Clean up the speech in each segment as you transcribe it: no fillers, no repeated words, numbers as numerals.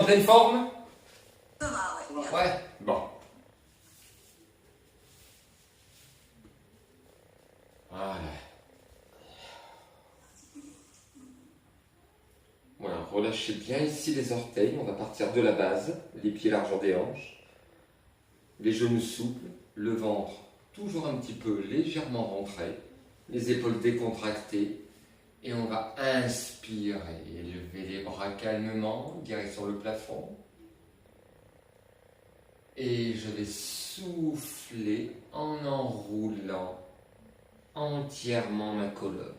pleine forme? Ça va, ouais. Bien. Ouais, bon. Voilà. Voilà, relâchez bien ici les orteils. On va partir de la base, les pieds largeur des hanches, les genoux souples, le ventre toujours un petit peu légèrement rentré, les épaules décontractées. Et on va inspirer, lever les bras calmement, direction le plafond. Et je vais souffler en enroulant entièrement ma colonne.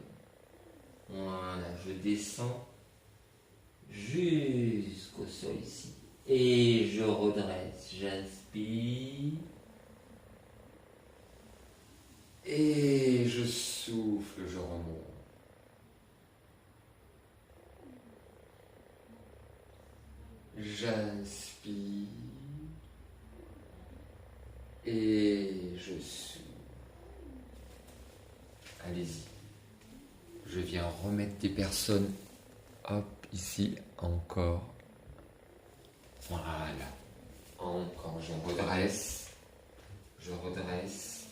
Voilà, je descends jusqu'au sol ici. Et je redresse, j'inspire. Et je souffle, je remonte. J'inspire. Et je souffle. Allez-y. Je viens remettre des personnes. Hop, ici, encore. Voilà. Encore, je redresse. Je redresse.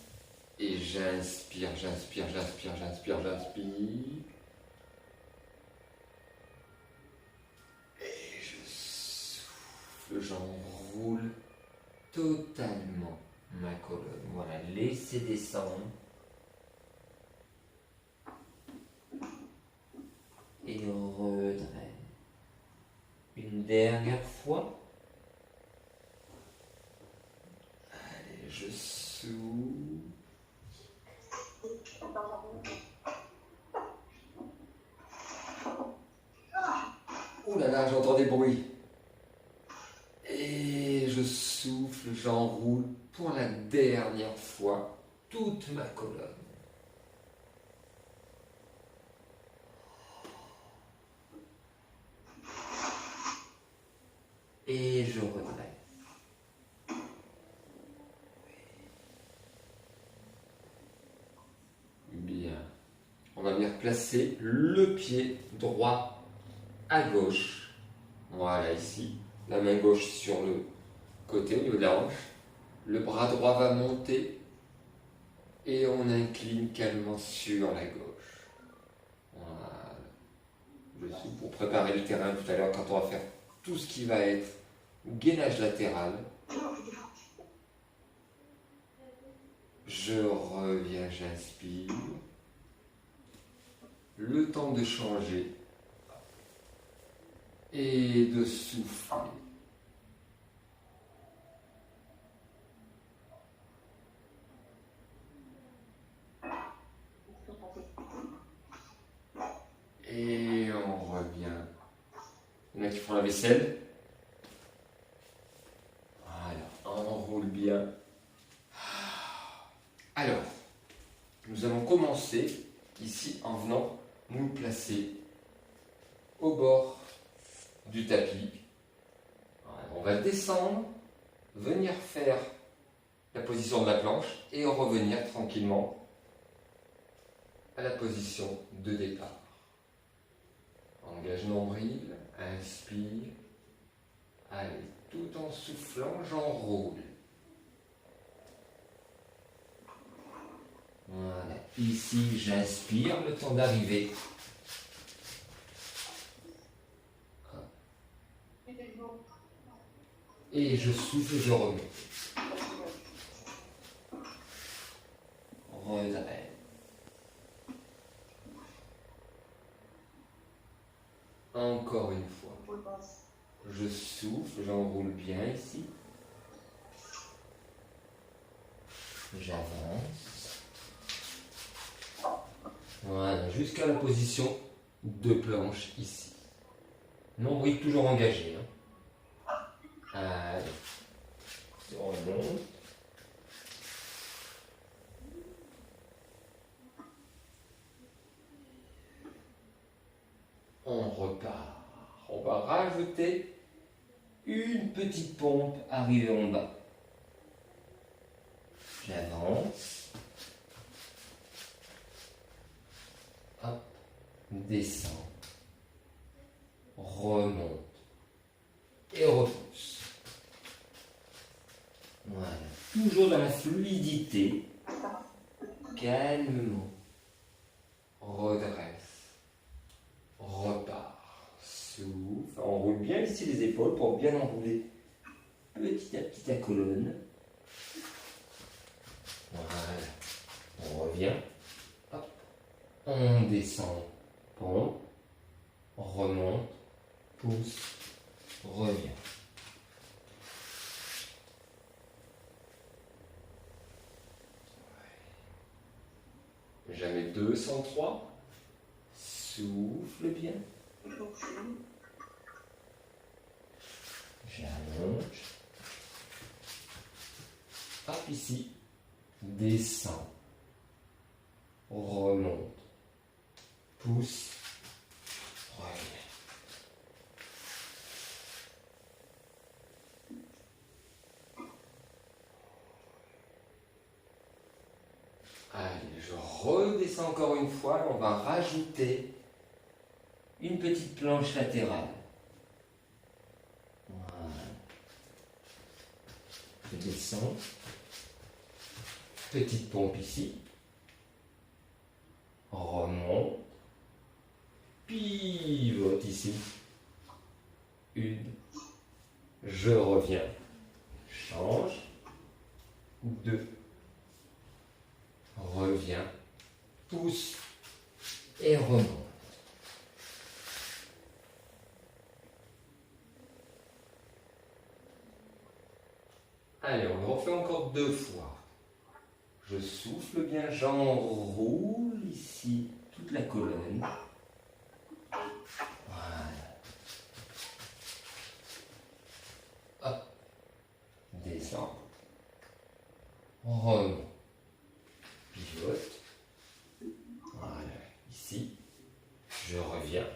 Et j'inspire, j'inspire, j'inspire, j'inspire, j'inspire. Et je souffle, j'enroule totalement ma colonne. Voilà, laissez descendre. Et redresse. Une dernière fois. Allez, je souffle. Ouh là là, j'entends des bruits. Et je souffle, j'enroule pour la dernière fois toute ma colonne. Et je redresse. Bien. On va venir placer le pied droit à gauche. Voilà, ici. La main gauche sur le côté, au niveau de la hanche. Le bras droit va monter. Et on incline calmement sur la gauche. Voilà. Je suis pour préparer le terrain tout à l'heure quand on va faire tout ce qui va être gainage latéral. Je reviens, j'inspire. Le temps de changer et de souffler. Et on revient. Il y en a qui font la vaisselle. Voilà, on enroule bien. Alors, nous allons commencer ici en venant nous placer au bord du tapis. Voilà, on va descendre, venir faire la position de la planche et revenir tranquillement à la position de départ. Engage nombril, inspire. Allez, tout en soufflant, j'enroule. Voilà, ici j'inspire, le temps d'arriver. Et je souffle, je remets. Redresse. Encore une fois. Je souffle, j'enroule bien ici. J'avance. Voilà, jusqu'à la position de planche ici. Nombril toujours engagé. Allez. On remonte. On repart. On va rajouter une petite pompe arrivée en bas. J'avance. Hop. Descend. Remonte. Et toujours dans la fluidité. Calmement. Redresse. Repart. Souffle. Enroule bien ici les épaules pour bien enrouler petit à petit ta colonne. Voilà. On revient. Hop. On descend. Pompe. Remonte. Pousse. Revient. Jamais 203. Souffle bien. J'allonge. Hop ici. Descends. Remonte. Pousse. Reviens. Allez, je redescends encore une fois. On va rajouter une petite planche latérale. Voilà. Je descends. Petite pompe ici. Remonte. Pivote ici. Une. Je reviens. Change. Deux. Reviens. Pousse. Et remonte. Allez, on le refait encore 2 fois. Je souffle bien, j'enroule ici toute la colonne. Voilà. Hop. Descends. Remonte. Pivote. Voilà. Ici. Je reviens.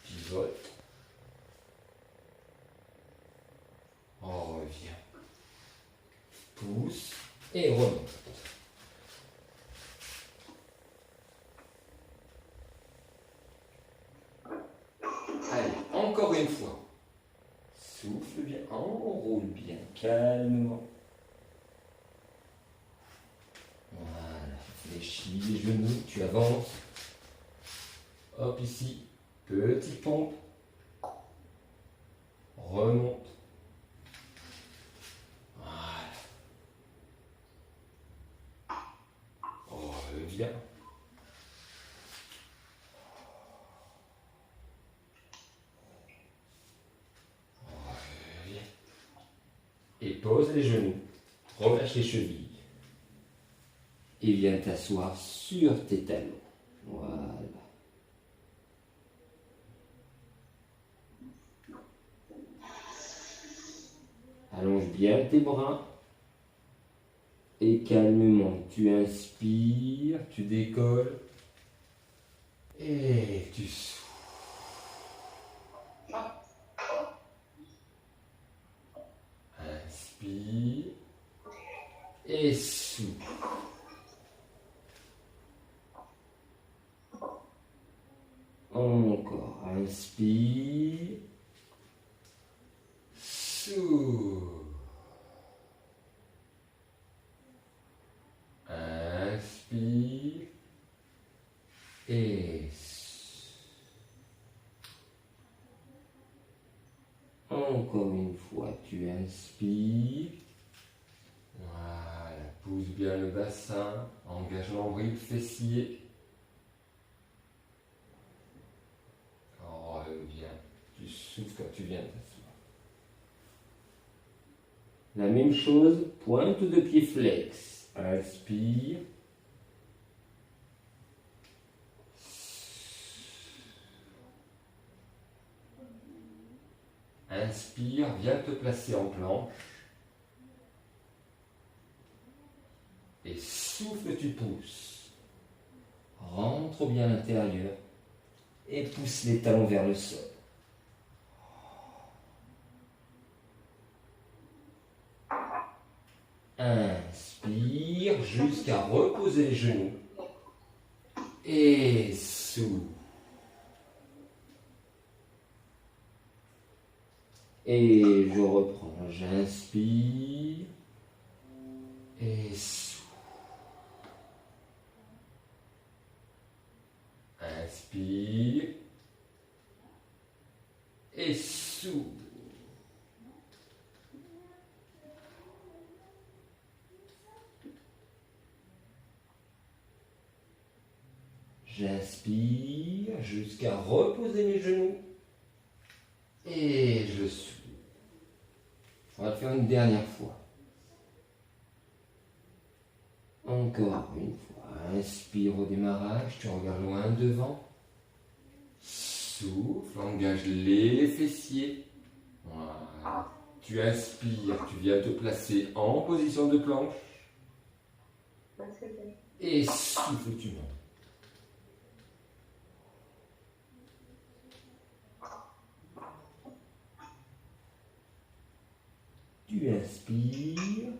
Pivote. On revient. Pousse. Et remonte. Allez, encore une fois. Souffle bien, enroule bien, calmement. Voilà, fléchis les genoux, tu avances. Hop ici, petite pompe. Remonte. Voilà. Reviens. Et pose les genoux, relâche les chevilles. Et viens t'asseoir sur tes talons. Voilà. Allonge bien tes bras. Et calmement, tu inspires, tu décolles. Et tu souffles. Inspire et souffle. Encore, inspire, souffle. Inspire et souffle. Encore une fois, tu inspires. Voilà, pousse bien le bassin, engage l'ombril fessier. Reviens, tu souffles quand tu viens t'asseoir. La même chose, pointe de pied flex. Inspire. Inspire, viens te placer en planche. Et souffle, tu pousses. Rentre bien à l'intérieur. Et pousse les talons vers le sol. Inspire jusqu'à reposer les genoux. Et souffle. Et je reprends. J'inspire. Et souffle. Inspire. Et souffle. J'inspire jusqu'à reposer mes genoux. Et je souffle. On va le faire une dernière fois. Encore une fois. Inspire au démarrage, tu regardes loin devant. Souffle, engage les fessiers. Voilà. Tu inspires, tu viens te placer en position de planche. Et souffle, tu montes. Tu inspires.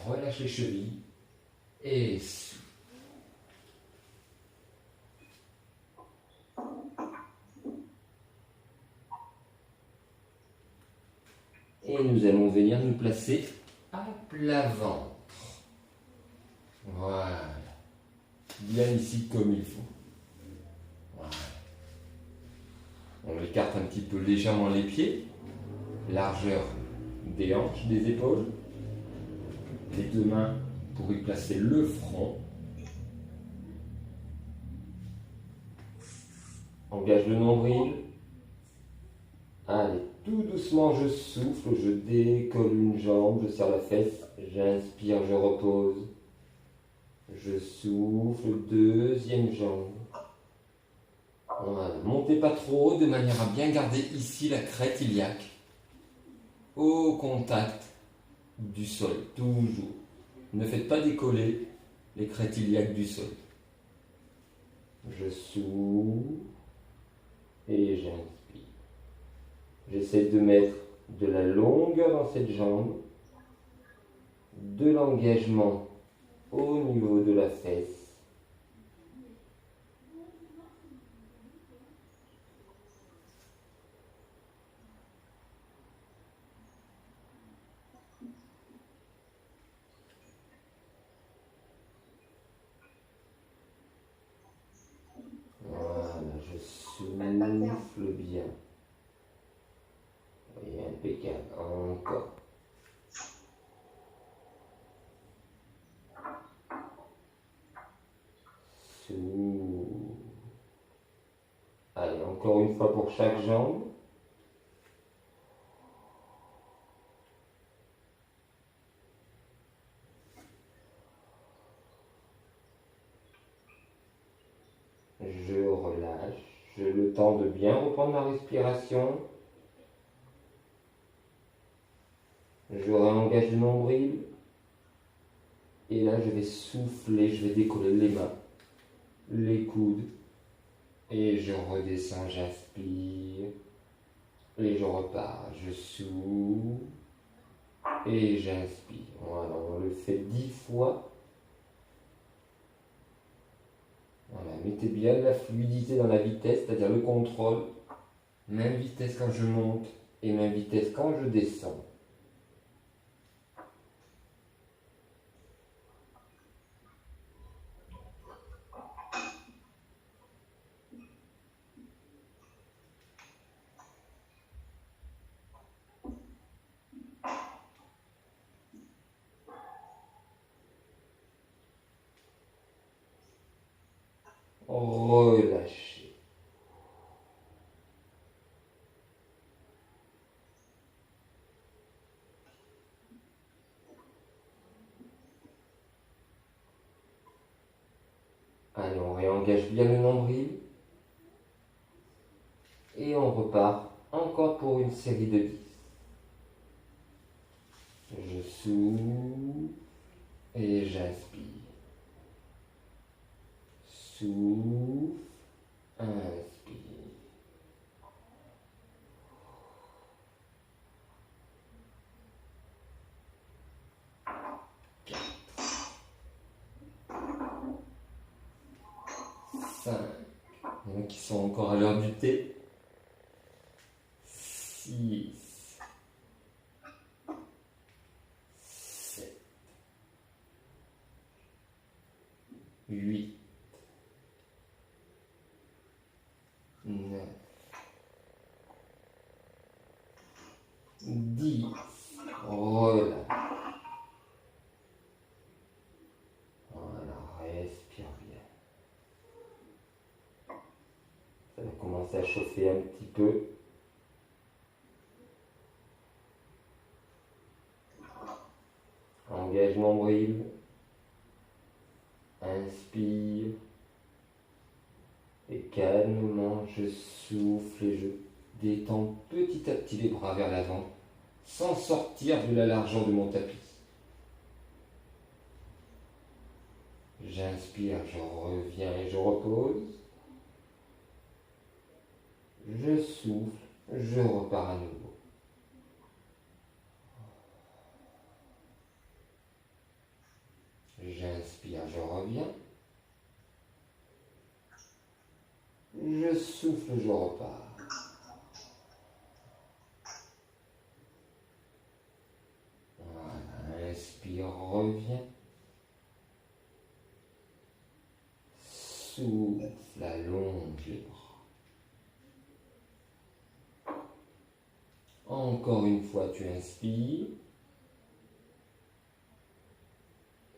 Relâche les chevilles. Et souffle. Et nous allons venir nous placer à plat ventre. Voilà. Bien ici comme il faut. Voilà. On écarte un petit peu légèrement les pieds. Largeur des hanches, des épaules. Les deux mains pour y placer le front. Engage le nombril. Allez, tout doucement, je souffle, je décolle une jambe, je serre la fesse, j'inspire, je repose. Je souffle, deuxième jambe. Voilà, montez pas trop haut de manière à bien garder ici la crête iliaque. Au contact du sol, toujours. Ne faites pas décoller les crêtes iliaques du sol. Je souffle et j'inspire. J'essaie de mettre de la longueur dans cette jambe, de l'engagement au niveau de la fesse. Voilà, je souffle bien. Et impeccable. Encore. Souffle. Allez, encore une fois pour chaque jambe. Je relâche. J'ai le temps de bien reprendre ma respiration. Je réengage le nombril. Et là, je vais souffler, je vais décoller les mains, les coudes. Et je redescends, j'inspire. Et je repars. Je souffle. Et j'inspire. Voilà, on le fait 10 fois. Voilà, mettez bien de la fluidité dans la vitesse, c'est-à-dire le contrôle. Même vitesse quand je monte et même vitesse quand je descends. Relâchez. Allez, on réengage bien le nombril. Et on repart encore pour une série de 10. Je souffle et j'inspire. Souffle, inspire. Il y en a qui sont encore à l'heure du thé. 6, chauffer un petit peu. Engage nombril. Inspire. Et calmement, je souffle et je détends petit à petit les bras vers l'avant, sans sortir de la largeur de mon tapis. J'inspire, je reviens et je repose. Je souffle, je repars à nouveau. J'inspire, je reviens. Je souffle, je repars. Voilà, inspire, reviens. Souffle, allonge les bras. Encore une fois, tu inspires.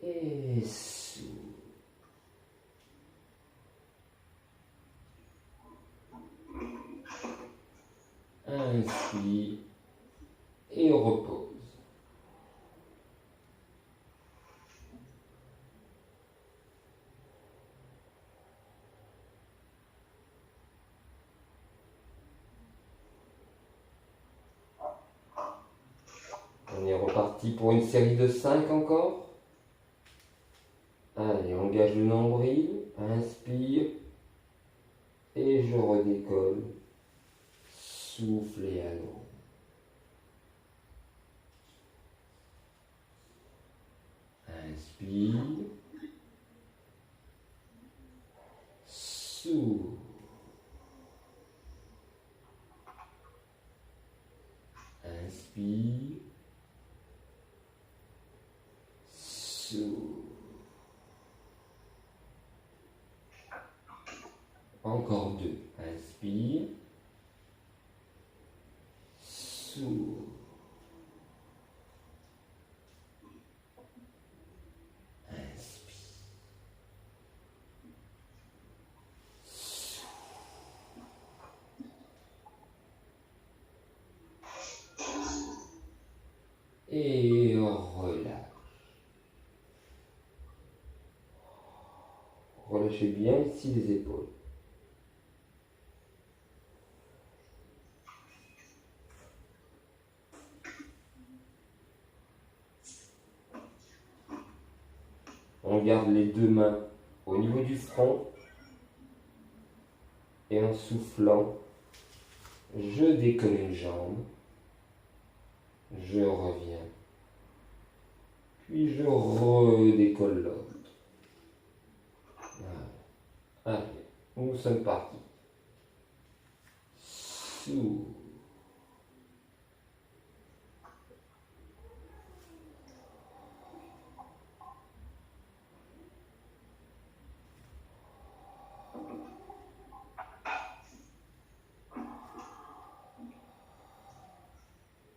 Et souffle. Inspire et repose. On est reparti pour une série de 5 encore. Allez, engage le nombril, inspire et je redécolle. Souffle et allonge. Inspire. Souffle. Inspire. Souffle. Encore 2. Inspire. Souffle. Et relâche. Relâchez bien ici les épaules. On garde les deux mains au niveau du front et en soufflant, je décolle une jambe, je reviens, puis je redécolle l'autre. Voilà. Allez, nous sommes partis. Souffle.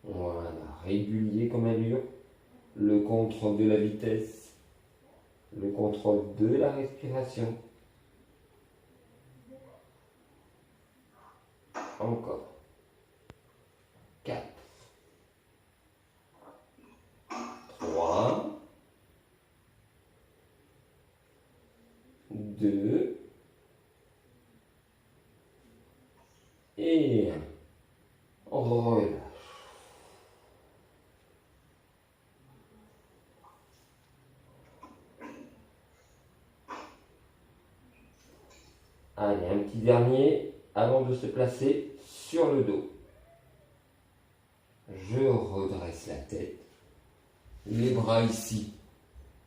Voilà, régulier comme allure, le contrôle de la vitesse, le contrôle de la respiration. Encore. 4. 3. 2. Et 1. Relâche. Allez, un petit dernier avant de se placer sur le dos. Je redresse la tête, les bras ici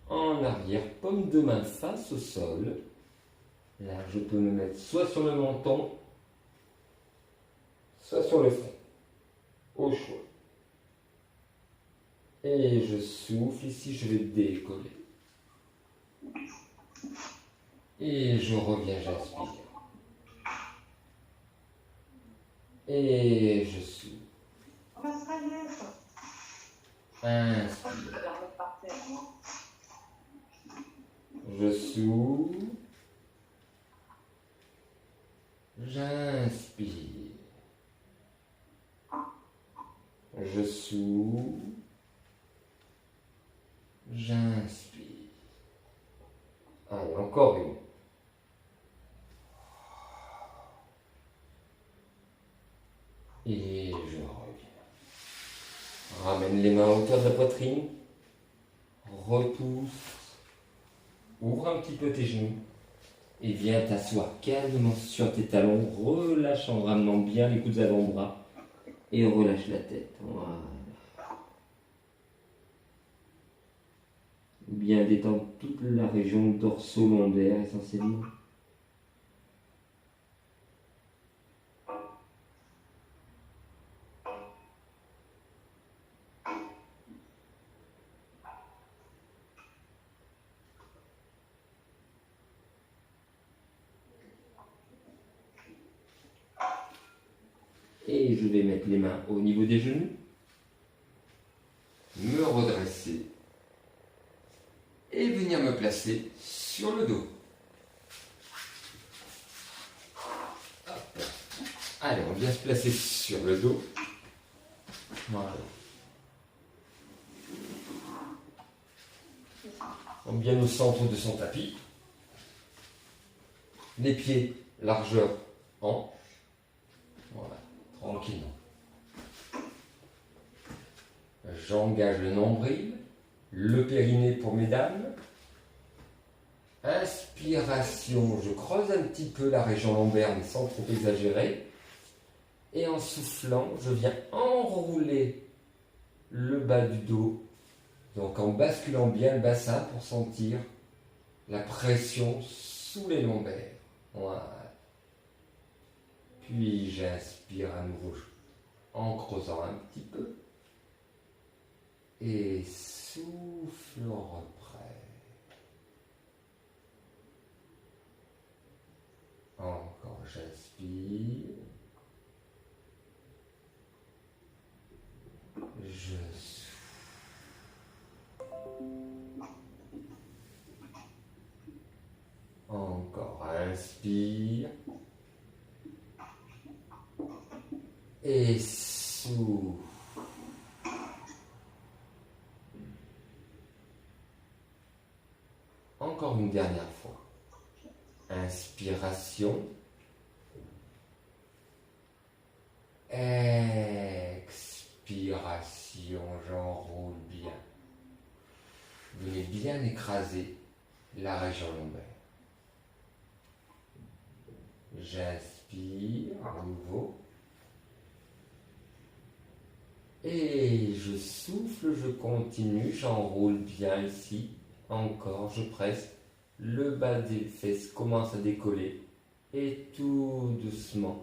en arrière, paume de main face au sol. Là, je peux me mettre soit sur le menton, soit sur le front, au choix. Et je souffle ici, je vais décoller. Et je reviens, j'inspire. Et je souffle. Inspire. Je souffle. J'inspire. Je souffle. J'inspire. Allez, encore une. Et je reviens. Ramène les mains à hauteur de la poitrine. Repousse. Ouvre un petit peu tes genoux. Et viens t'asseoir calmement sur tes talons. Relâche en ramenant bien les coudes avant-bras. Et relâche la tête. Voilà. Bien détendre toute la région dorso-lombaire essentiellement. Et je vais mettre les mains au niveau des genoux, me redresser et venir me placer sur le dos. Hop. Allez, on vient se placer sur le dos. Voilà. On vient au centre de son tapis. Les pieds, largeur hanche. Voilà, tranquillement. J'engage le nombril, le périnée pour mesdames. Inspiration, je creuse un petit peu la région lombaire, mais sans trop exagérer. Et en soufflant, je viens enrouler le bas du dos. Donc en basculant bien le bassin pour sentir la pression sous les lombaires. Voilà. Puis j'inspire à nouveau en creusant un petit peu. Et souffle, on reprend. Encore, j'inspire. Je souffle. Encore, inspire. Et souffle. Encore une dernière fois. Inspiration. Expiration, j'enroule bien. Venez bien écraser la région lombaire. J'inspire à nouveau. Et je souffle, je continue, j'enroule bien ici. Encore, je presse. Le bas des fesses commence à décoller. Et tout doucement,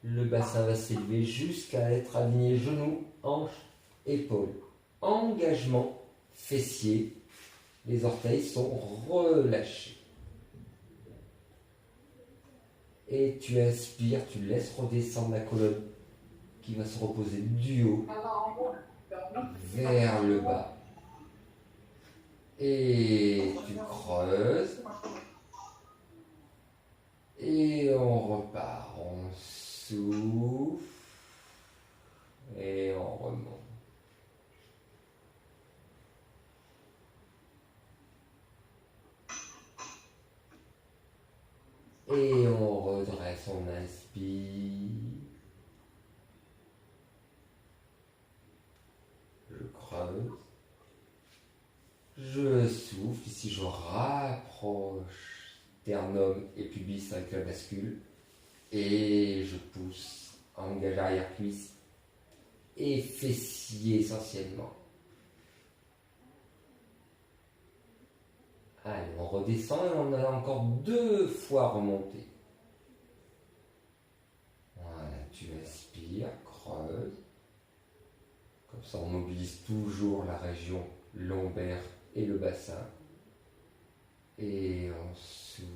le bassin va s'élever jusqu'à être aligné genoux, hanches, épaules. Engagement fessier. Les orteils sont relâchés. Et tu inspires, tu laisses redescendre la colonne qui va se reposer du haut vers le bas. Et tu creuses. Et on repart. On souffle. Et on remonte. Et on redresse, on inspire. Je creuse. Je souffle. Ici, je rapproche sternum et pubis avec la bascule. Et je pousse. Engage arrière-cuisse et fessier essentiellement. Allez, on redescend et on a encore 2 fois remonté. Voilà, tu inspires, creuse. Comme ça, on mobilise toujours la région lombaire et le bassin. Et on souffle.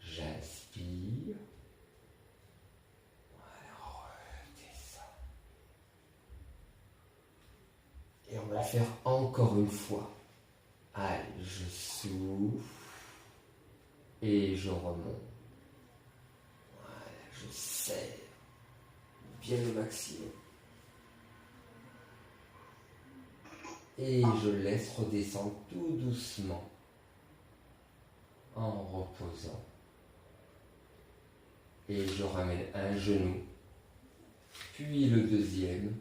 J'inspire. Et on va le faire encore une fois. Allez, je souffle et je remonte. Voilà, je serre bien le maximum. Et je laisse redescendre tout doucement en reposant. Et je ramène un genou, puis le deuxième.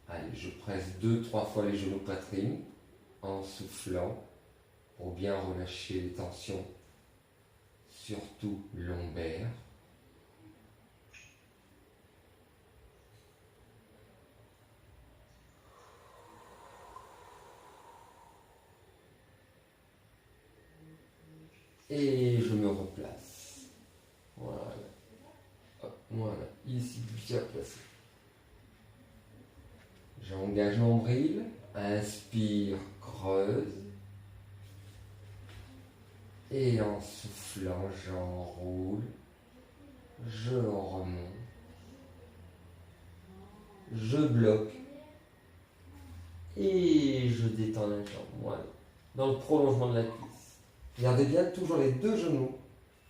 Allez, je presse 2-3 fois les genoux poitrine en soufflant pour bien relâcher les tensions, surtout lombaires. Et je me replace. Voilà. Hop, voilà. Ici, bien placé. J'engage l'ombril. Inspire, creuse. Et en soufflant, j'enroule. Je remonte. Je bloque. Et je détends la jambe. Voilà. Dans le prolongement de la cuisse. Gardez bien toujours les deux genoux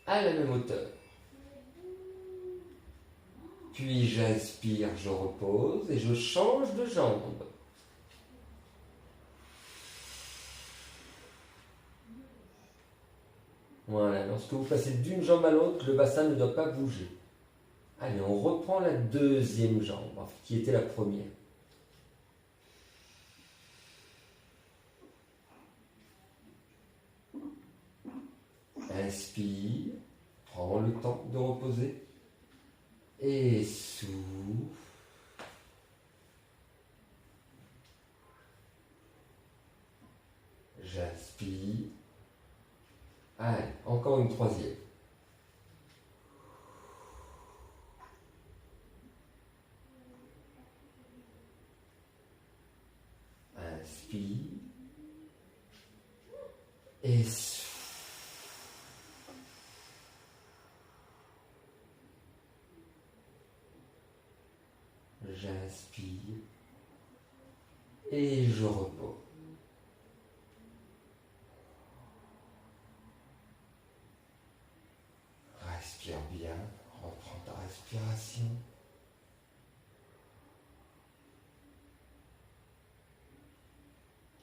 à la même hauteur. Puis j'inspire, je repose et je change de jambe. Voilà, lorsque vous passez d'une jambe à l'autre, le bassin ne doit pas bouger. Allez, on reprend la deuxième jambe, qui était la première. Inspire, prends le temps de reposer. Et souffle. J'inspire. Allez, encore une troisième. Inspire. Et souffle. J'inspire. Et je repose. Respire bien, reprends ta respiration.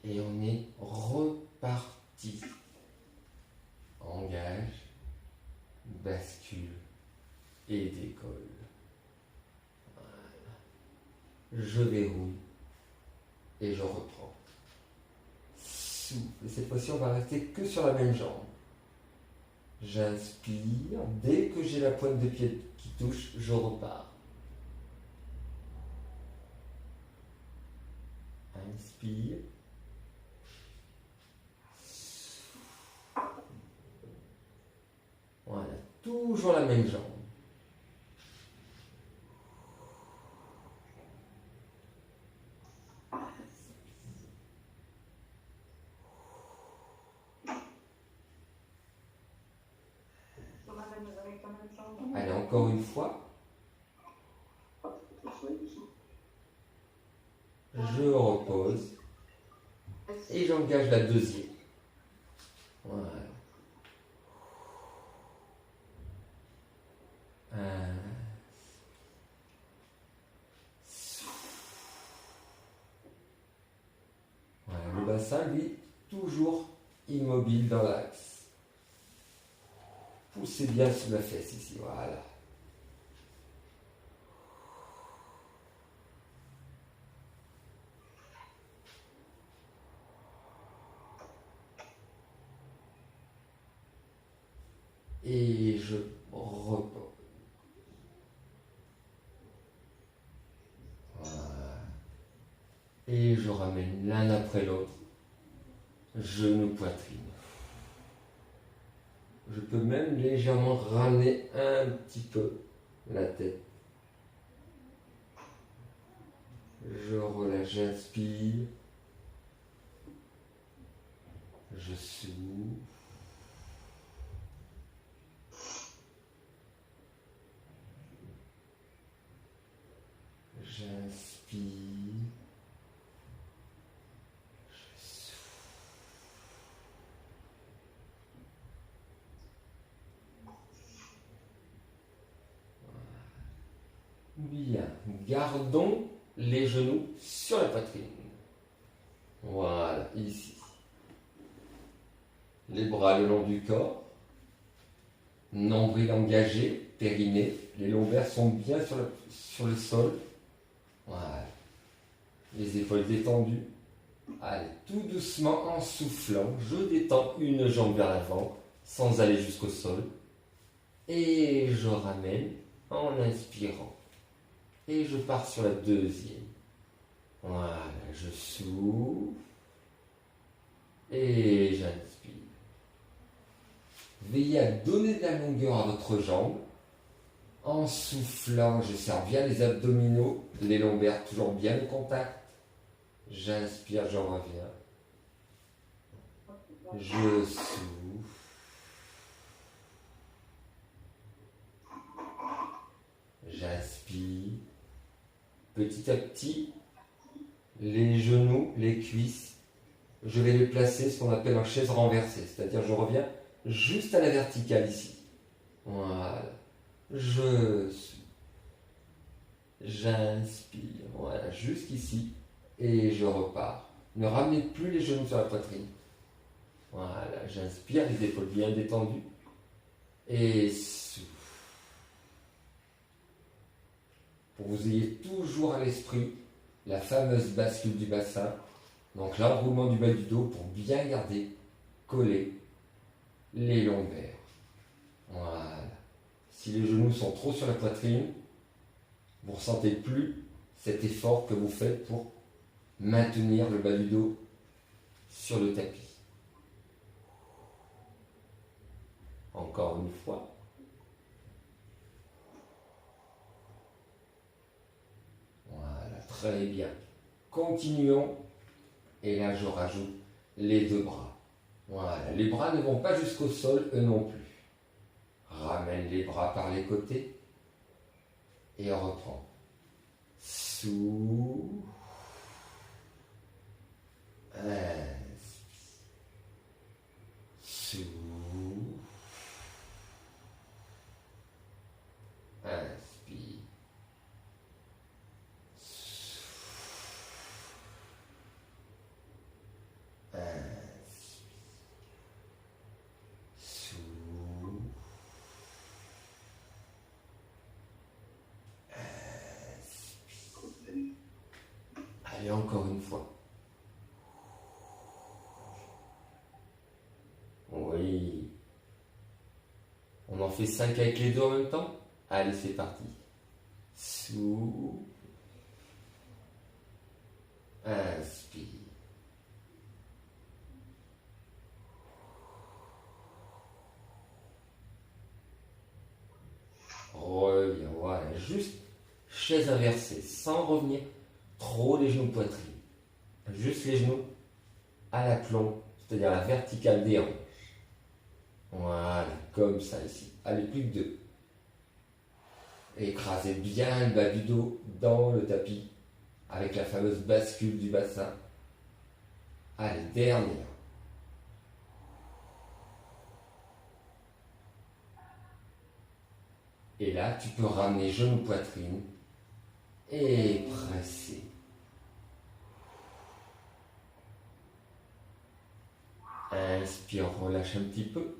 Et on est reparti. Engage, bascule et décolle. Voilà. Je verrouille et je reprends. Souffle. Et cette fois-ci, on va rester que sur la même jambe. J'inspire. Dès que j'ai la pointe de pied qui touche, je repars. Inspire. Voilà, toujours la même jambe. Allez, encore une fois. Je repose. Et j'engage la deuxième. Voilà. Voilà, le bassin, lui, toujours immobile dans l'axe. Poussez bien sous la fesse ici, voilà. Et je repose. Voilà. Et je ramène l'un après l'autre. Genou, poitrine. Je peux même légèrement ramener un petit peu la tête. Je relâche, j'inspire. Je souffle. J'inspire. Je souffle. Bien. Gardons les genoux sur la poitrine. Voilà, ici. Les bras le long du corps. Nombril engagé, périnée. Les lombaires sont bien sur le sol. Voilà. Les épaules détendues. Allez, tout doucement en soufflant, je détends une jambe vers l'avant sans aller jusqu'au sol. Et je ramène en inspirant. Et je pars sur la deuxième. Voilà, je souffle. Et j'inspire. Veillez à donner de la longueur à votre jambe. En soufflant, je serre bien les abdominaux, les lombaires toujours bien au contact. J'inspire, j'en reviens. Je souffle. J'inspire. Petit à petit, les genoux, les cuisses, je vais les placer ce qu'on appelle en chaise renversée. C'est-à-dire je reviens juste à la verticale ici. Voilà. Je souffle. J'inspire. Voilà, jusqu'ici. Et je repars. Ne ramenez plus les genoux sur la poitrine. Voilà, j'inspire, les épaules bien détendues. Et souffle. Pour que vous ayez toujours à l'esprit la fameuse bascule du bassin. Donc l'enroulement du bas du dos pour bien garder collé les lombaires. Voilà. Si les genoux sont trop sur la poitrine, vous ne ressentez plus cet effort que vous faites pour maintenir le bas du dos sur le tapis. Encore une fois. Voilà, très bien. Continuons. Et là, je rajoute les deux bras. Voilà, les bras ne vont pas jusqu'au sol, eux non plus. Ramène les bras par les côtés. Et on reprend. Souffle. Inspire. Souffle. Inspire. Allez, encore une fois. Oui. On en fait 5 avec les deux en même temps? Allez, c'est parti. Souffle. Inspire. Reviens, voilà. Juste chaise inversée, sans revenir trop les genoux poitrine. Juste les genoux à l'aplomb, c'est-à-dire la verticale des hanches. Voilà, comme ça ici. Allez, plus que 2. Écrasez bien le bas du dos dans le tapis avec la fameuse bascule du bassin. Allez, dernière. Et là, tu peux ramener genou poitrine et presser. Inspire, relâche un petit peu.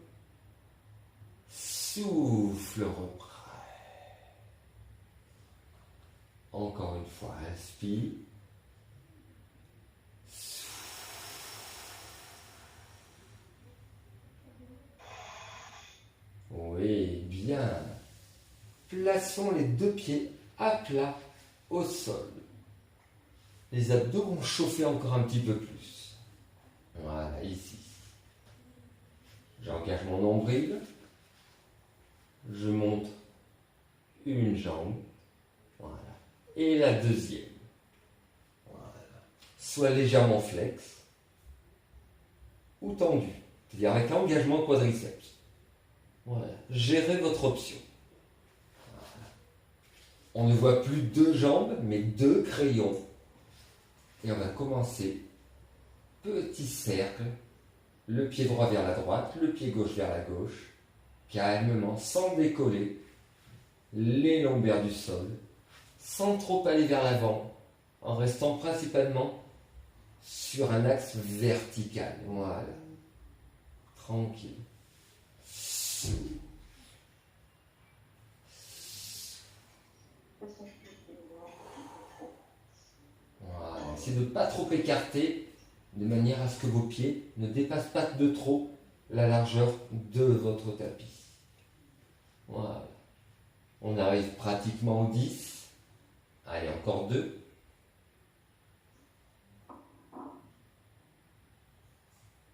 Souffle, reprends. Encore une fois, inspire. Oui, bien. Plaçons les deux pieds à plat au sol. Les abdos vont chauffer encore un petit peu plus. Voilà, ici. J'engage mon nombril. Je monte une jambe. Voilà. Et la deuxième. Voilà. Soit légèrement flex ou tendu. C'est-à-dire avec l'engagement quadriceps. Voilà. Gérez votre option. Voilà. On ne voit plus 2 jambes, mais 2 crayons. Et on va commencer. Petit cercle. Le pied droit vers la droite, le pied gauche vers la gauche. Calmement, sans décoller. Les lombaires du sol. sans trop aller vers l'avant, en restant principalement sur un axe vertical. Voilà. Tranquille. Voilà. Essayez de ne pas trop écarter, de manière à ce que vos pieds ne dépassent pas de trop la largeur de votre tapis. Voilà. On arrive pratiquement au 10. Allez, encore 2.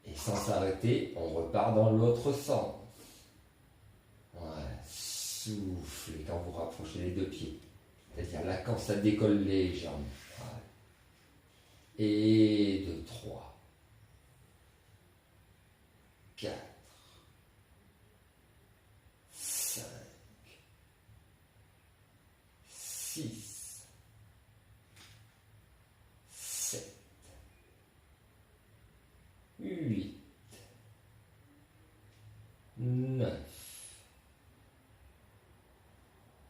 Et sans s'arrêter, on repart dans l'autre sens. Voilà. Soufflez quand vous rapprochez les deux pieds. C'est-à-dire là, quand ça décolle légèrement. Voilà. Et de 3, 4, 5, 6, 7, 8, 9,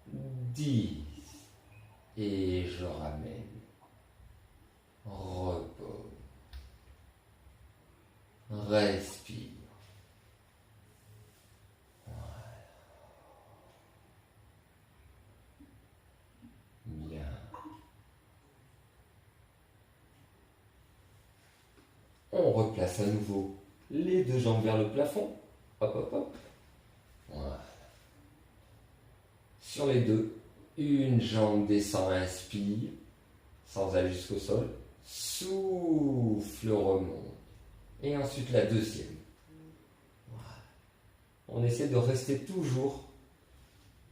10. Et je ramène. Repose. Respire. Voilà. Bien. On replace à nouveau les deux jambes vers le plafond. Hop, hop, hop. Voilà. Sur les deux, une jambe descend, inspire, sans aller jusqu'au sol. Souffle, remonte. Et ensuite la deuxième. Voilà. On essaie de rester toujours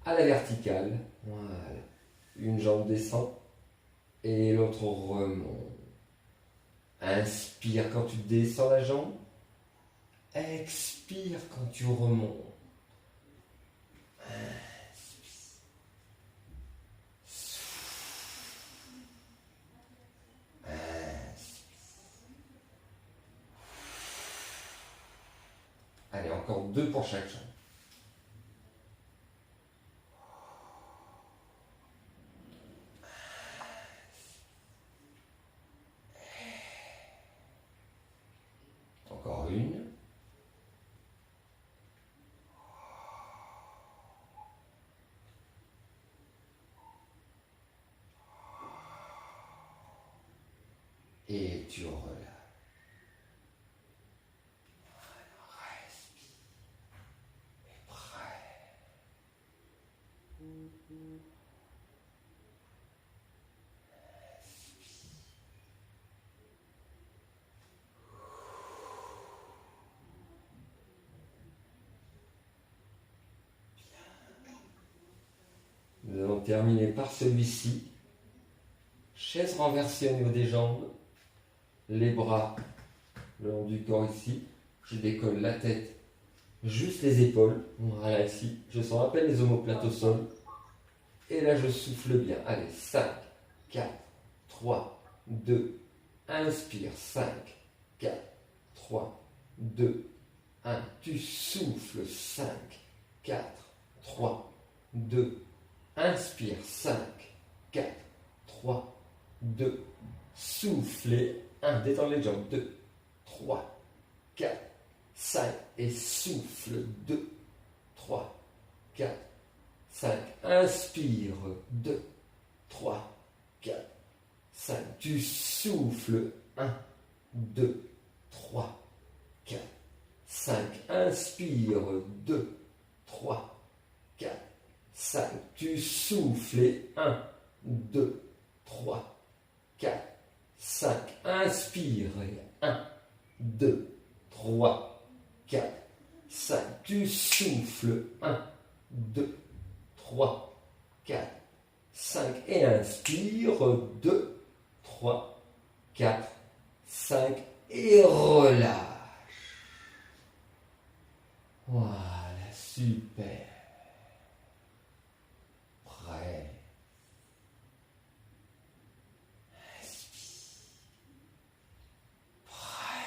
à la verticale. Voilà. Une jambe descend et l'autre remonte. Inspire quand tu descends la jambe. Expire quand tu remontes. Allez, encore 2 pour chaque jambe. Encore une. Et tu relâches. Respire. Et prêt. Nous allons terminer par celui-ci. Chaise renversée au niveau des jambes. Les bras le long du corps ici. Je décolle la tête, juste les épaules. Voilà ici. Je sens à peine les omoplates au sol. Et là, je souffle bien. Allez, 5, 4, 3, 2. Inspire. 5, 4, 3, 2, 1. Tu souffles. 5, 4, 3, 2. Inspire. 5, 4, 3, 2. Soufflez. 1. Détends les jambes. 2, 3, 4, 5. Et souffle. 2, 3, 4, 5. Inspire. 2, 3, 4, 5. Tu souffles. 1, 2, 3, 4, 5. Inspire. 2, 3, 4, 5. Tu souffles. 1, 2, 3, 4, 5. Inspire. 1, 2, 3, 4, 5. Tu souffles. 1, 2, 3, 4, 5. Et inspire. 2, 3, 4, 5. Et relâche. Voilà, super. Prêt. Inspire. Prêt.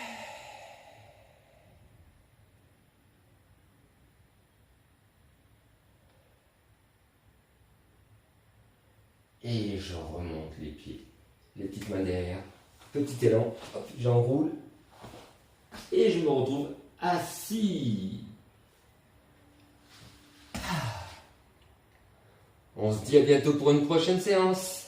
Et je remonte les pieds. Les petites mains derrière. Petit élan. Hop, j'enroule. Et je me retrouve assis. On se dit à bientôt pour une prochaine séance.